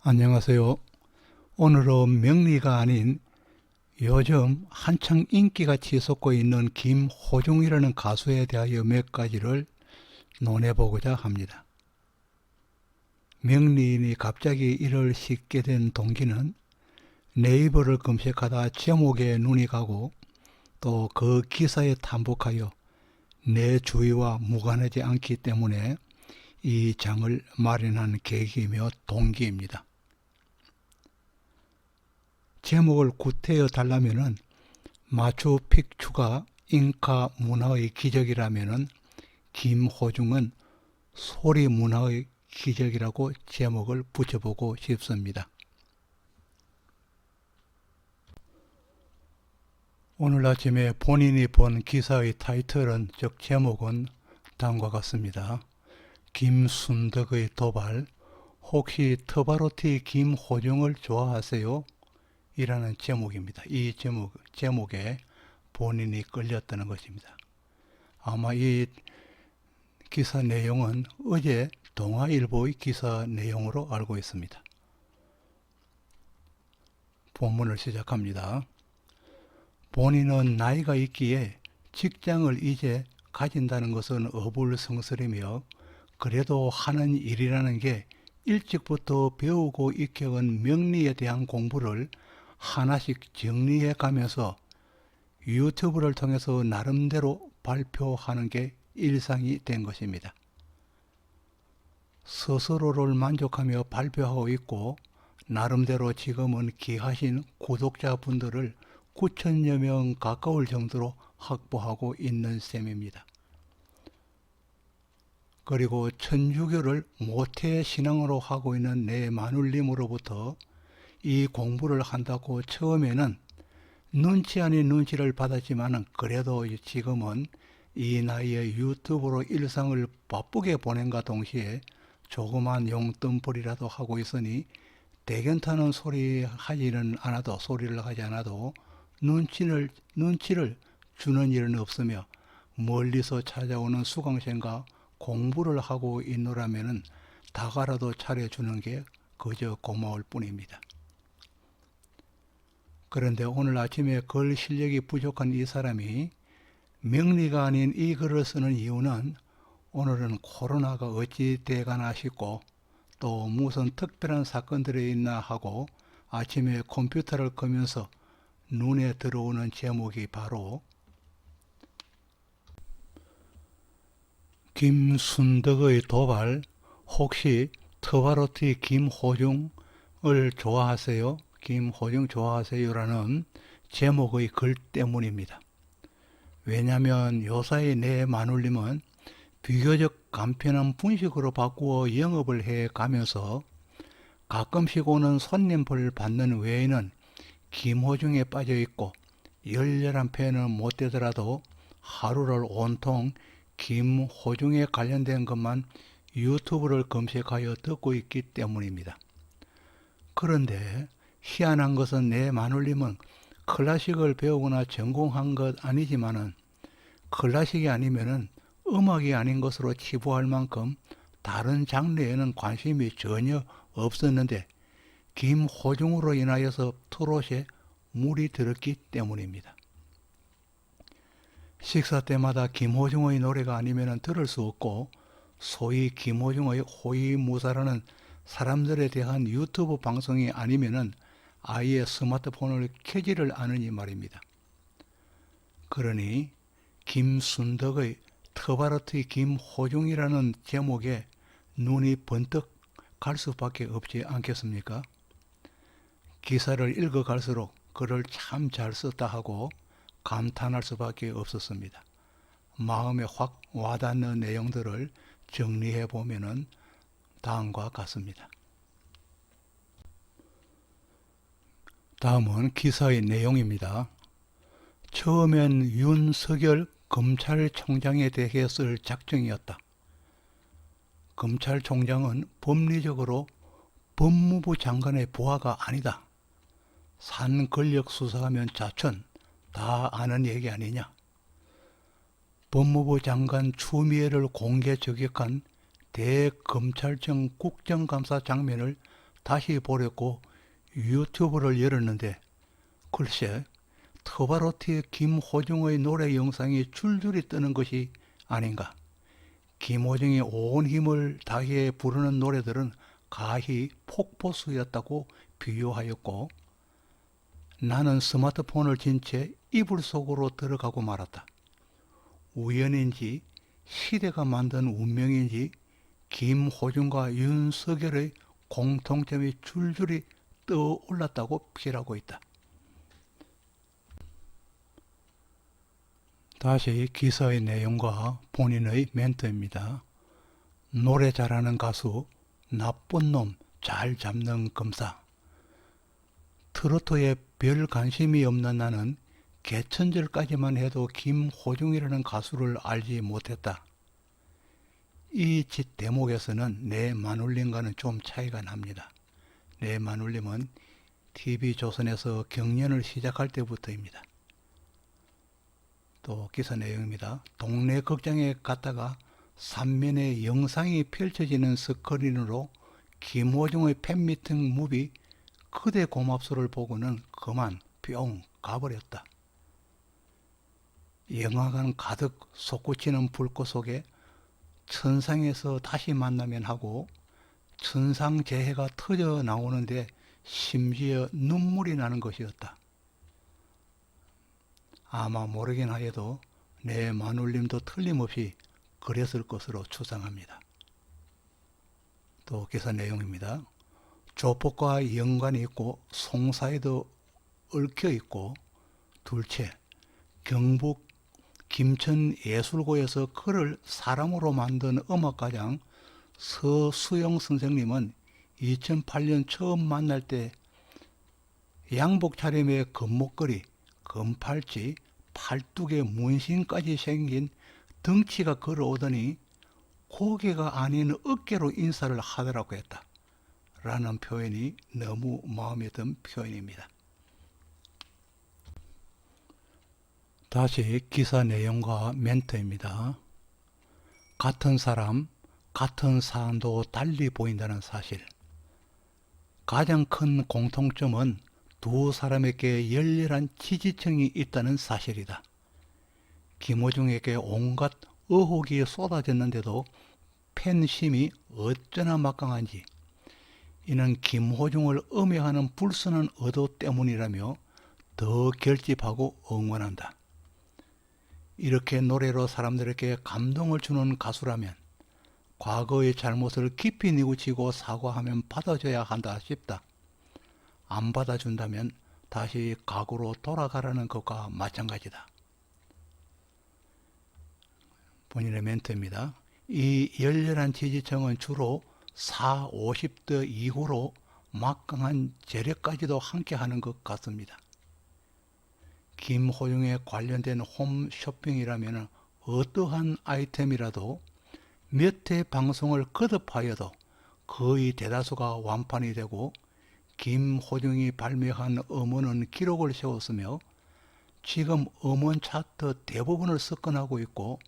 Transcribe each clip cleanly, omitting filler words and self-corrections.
안녕하세요. 오늘은 명리가 아닌 요즘 한창 인기가 치솟고 있는 김호중이라는 가수에 대하여 몇 가지를 논해보고자 합니다. 명리인이 갑자기 이를 싣게 된 동기는 네이버를 검색하다 제목에 눈이 가고 또 그 기사에 탐복하여 내 주위와 무관하지 않기 때문에 이 장을 마련한 계기이며 동기입니다. 제목을 구태여 달라면은 마추픽추가 잉카 문화의 기적이라면은 김호중은 소리 문화의 기적이라고 제목을 붙여보고 싶습니다. 오늘 아침에 본인이 본 기사의 타이틀은 즉 제목은 다음과 같습니다. 김순덕의 도발, 혹시 터바로티 김호중을 좋아하세요? 이라는 제목입니다. 이 제목에 본인이 끌렸다는 것입니다. 아마 이 기사 내용은 어제 동아일보의 기사 내용으로 알고 있습니다. 본문을 시작합니다. 본인은 나이가 있기에 직장을 이제 가진다는 것은 어불성설이며 그래도 하는 일이라는 게 일찍부터 배우고 익혀온 명리에 대한 공부를 하나씩 정리해 가면서 유튜브를 통해서 나름대로 발표하는 게 일상이 된 것입니다. 스스로를 만족하며 발표하고 있고 나름대로 지금은 귀하신 구독자분들을 9천여 명 가까울 정도로 확보하고 있는 셈입니다. 그리고 천주교를 모태신앙으로 하고 있는 내 마눌님으로부터 이 공부를 한다고 처음에는 눈치 아닌 눈치를 받았지만 그래도 지금은 이 나이에 유튜브로 일상을 바쁘게 보낸과 동시에 조그만 용돈벌이라도 하고 있으니 대견타는 소리를 하지 않아도 눈치를 주는 일은 없으며 멀리서 찾아오는 수강생과 공부를 하고 있노라면은 다가라도 차려주는 게 그저 고마울 뿐입니다. 그런데 오늘 아침에 글 실력이 부족한 이 사람이 명리가 아닌 이 글을 쓰는 이유는 오늘은 코로나가 어찌 돼가나 싶고 또 무슨 특별한 사건들이 있나 하고 아침에 컴퓨터를 끄면서 눈에 들어오는 제목이 바로 김순덕의 도발, 혹시 터바로티 김호중을 좋아하세요? 김호중 좋아하세요라는 제목의 글 때문입니다. 왜냐하면 요사이 내 마눌님은 비교적 간편한 분식으로 바꾸어 영업을 해 가면서 가끔씩 오는 손님을 받는 외에는 김호중에 빠져 있고 열렬한 팬은 못 되더라도 하루를 온통 김호중에 관련된 것만 유튜브를 검색하여 듣고 있기 때문입니다. 그런데 희한한 것은 내 마눌님은 클래식을 배우거나 전공한 것 아니지만은 클래식이 아니면은 음악이 아닌 것으로 치부할 만큼 다른 장르에는 관심이 전혀 없었는데 김호중으로 인하여서 트롯에 물이 들었기 때문입니다. 식사 때마다 김호중의 노래가 아니면 들을 수 없고 소위 김호중의 호위무사라는 사람들에 대한 유튜브 방송이 아니면 아예 스마트폰을 켜지를 않으니 말입니다. 그러니 김순덕의 터바로티 김호중이라는 제목에 눈이 번뜩 갈 수밖에 없지 않겠습니까? 기사를 읽어갈수록 글을 참 잘 썼다 하고 감탄할 수밖에 없었습니다. 마음에 확 와닿는 내용들을 정리해 보면은 다음과 같습니다. 다음은 기사의 내용입니다. 처음엔 윤석열 검찰총장에 대해 쓸 작정이었다. 검찰총장은 법리적으로 법무부 장관의 부하가 아니다. 산 권력 수사하면 자천, 다 아는 얘기 아니냐. 법무부 장관 추미애를 공개 저격한 대검찰청 국정감사 장면을 다시 보려고 유튜브를 열었는데 글쎄 터바로티의 김호중의 노래 영상이 줄줄이 뜨는 것이 아닌가. 김호중이 온 힘을 다해 부르는 노래들은 가히 폭포수였다고 비유하였고 나는 스마트폰을 쥔 채 이불 속으로 들어가고 말았다. 우연인지 시대가 만든 운명인지 김호중과 윤석열의 공통점이 줄줄이 떠올랐다고 필하고 있다. 다시 기사의 내용과 본인의 멘트입니다. 노래 잘하는 가수, 나쁜 놈 잘 잡는 검사. 트로트에 별 관심이 없는 나는 개천절까지만 해도 김호중이라는 가수를 알지 못했다. 이 대목에서는 내 마눌님과는 좀 차이가 납니다. 내 마눌님은 TV조선에서 경연을 시작할 때부터입니다. 또 기사 내용입니다. 동네 극장에 갔다가 삼면에 영상이 펼쳐지는 스크린으로 김호중의 팬미팅 무비 그대 고맙소를 보고는 그만 뿅 가버렸다. 영화관 가득 솟구치는 불꽃 속에 천상에서 다시 만나면 하고 천상재해가 터져 나오는데 심지어 눈물이 나는 것이었다. 아마 모르긴 하여도 내 마눌님도 틀림없이 그랬을 것으로 추상합니다. 또 기사 내용입니다. 조폭과 연관이 있고 송사에도 얽혀 있고 둘째 경북 김천예술고에서 그를 사람으로 만든 음악가장 서수영 선생님은 2008년 처음 만날 때 양복 차림에 금목걸이, 금팔찌, 팔뚝에 문신까지 생긴 덩치가 걸어오더니 고개가 아닌 어깨로 인사를 하더라고 했다. 라는 표현이 너무 마음에 든 표현입니다. 다시 기사 내용과 멘트입니다. 같은 사람, 같은 사안도 달리 보인다는 사실. 가장 큰 공통점은 두 사람에게 열렬한 지지층이 있다는 사실이다. 김호중에게 온갖 의혹이 쏟아졌는데도 팬심이 어쩌나 막강한지 이는 김호중을 음해하는 불순한 의도 때문이라며 더 결집하고 응원한다. 이렇게 노래로 사람들에게 감동을 주는 가수라면 과거의 잘못을 깊이 뉘우치고 사과하면 받아줘야 한다 싶다. 안 받아준다면 다시 과거로 돌아가라는 것과 마찬가지다. 본인의 멘트입니다. 이 열렬한 지지층은 주로 40, 50대 이후로 막강한 재력까지도 함께하는 것 같습니다. 김호중에 관련된 홈쇼핑이라면 어떠한 아이템이라도 몇 회 방송을 거듭하여도 거의 대다수가 완판이 되고 김호중이 발매한 음원은 기록을 세웠으며 지금 음원 차트 대부분을 석권하고 있고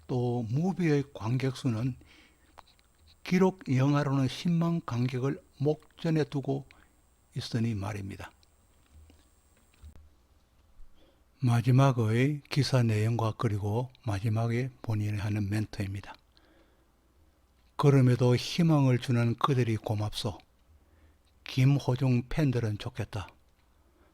또 무비의 관객 수는 기록 영화로는 10만 관객을 목전에 두고 있으니 말입니다. 마지막의 기사 내용과 그리고 마지막에 본인이 하는 멘트입니다. 그럼에도 희망을 주는 그들이 고맙소. 김호중 팬들은 좋겠다.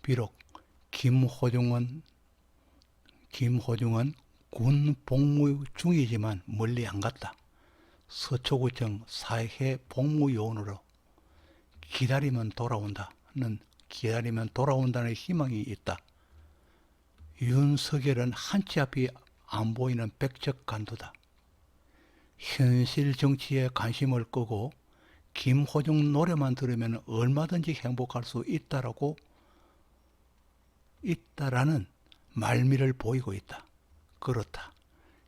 비록 김호중은 군 복무 중이지만 멀리 안 갔다. 서초구청 사회 복무요원으로 기다리면 돌아온다는 희망이 있다. 윤석열은 한치 앞이 안 보이는 백척간두다. 현실 정치에 관심을 끄고 김호중 노래만 들으면 얼마든지 행복할 수 있다라는 말미를 보이고 있다. 그렇다.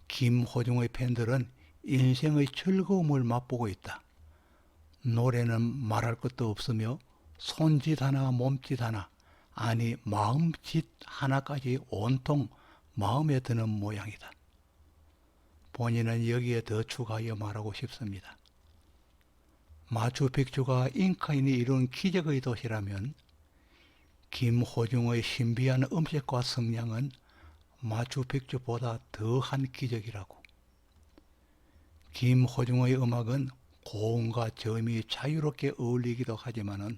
김호중의 팬들은 인생의 즐거움을 맛보고 있다. 노래는 말할 것도 없으며 손짓 하나 몸짓 하나 아니 마음짓 하나까지 온통 마음에 드는 모양이다. 본인은 여기에 더 추가하여 말하고 싶습니다. 마추픽추가 잉카인이 이룬 기적의 도시라면 김호중의 신비한 음색과 성량은 마추픽추보다 더한 기적이라고. 김호중의 음악은 고음과 저음이 자유롭게 어울리기도 하지만은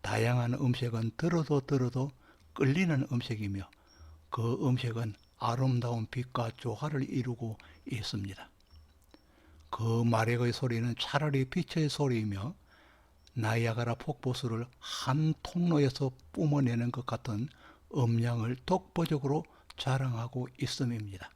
다양한 음색은 들어도 끌리는 음색이며 그 음색은 아름다운 빛과 조화를 이루고 있습니다. 그 마력의 소리는 차라리 빛의 소리이며 나이아가라 폭포수를 한 통로에서 뿜어내는 것 같은 음량을 독보적으로 자랑하고 있음입니다.